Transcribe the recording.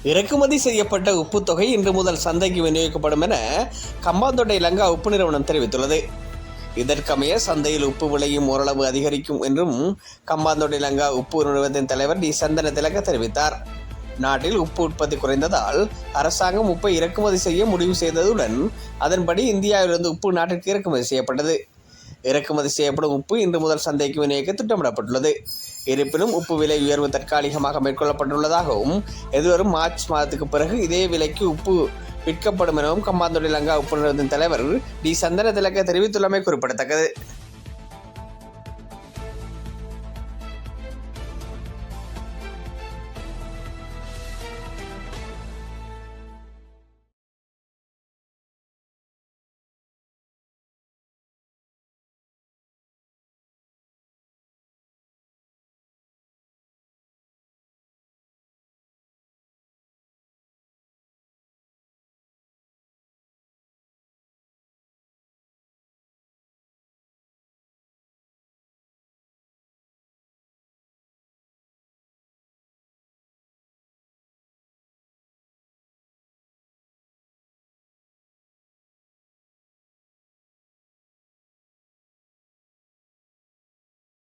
இறக்குமதி செய்யப்பட்ட உப்பு தொகை இன்று முதல் சந்தைக்கு விநியோகிக்கப்படும் என கம்பாந்தோட்டை லங்கா உப்பு நிறுவனம் தெரிவித்துள்ளது. இதற்கமைய சந்தையில் உப்பு விலையும் ஓரளவு அதிகரிக்கும் என்றும் கம்பாந்தோட்டை லங்கா உப்பு நிறுவனத்தின் தலைவர் டி சந்தன திலக தெரிவித்தார். நாட்டில் உப்பு உற்பத்தி குறைந்ததால் அரசாங்கம் உப்பை இறக்குமதி செய்ய முடிவு செய்ததுடன் அதன்படி இந்தியாவிலிருந்து உப்பு நாட்டிற்கு இறக்குமதி செய்யப்பட்டது. இறக்குமதி செய்யப்படும் உப்பு இன்று முதல் சந்தைக்கு விநியோகிக்க திட்டமிடப்பட்டுள்ளது. இருப்பினும் உப்பு விலை உயர்வு தற்காலிகமாக மேற்கொள்ளப்பட்டுள்ளதாகவும் எதிர்வரும் மார்ச் மாதத்துக்கு பிறகு இதே விலைக்கு உப்பு விற்கப்படும் எனவும் கம்பாந்தோட்டை லங்கா உப்பு நிறுவனத்தின் தலைவர் டி சந்தன திலக தெரிவித்துள்ளமை குறிப்பிடத்தக்கது.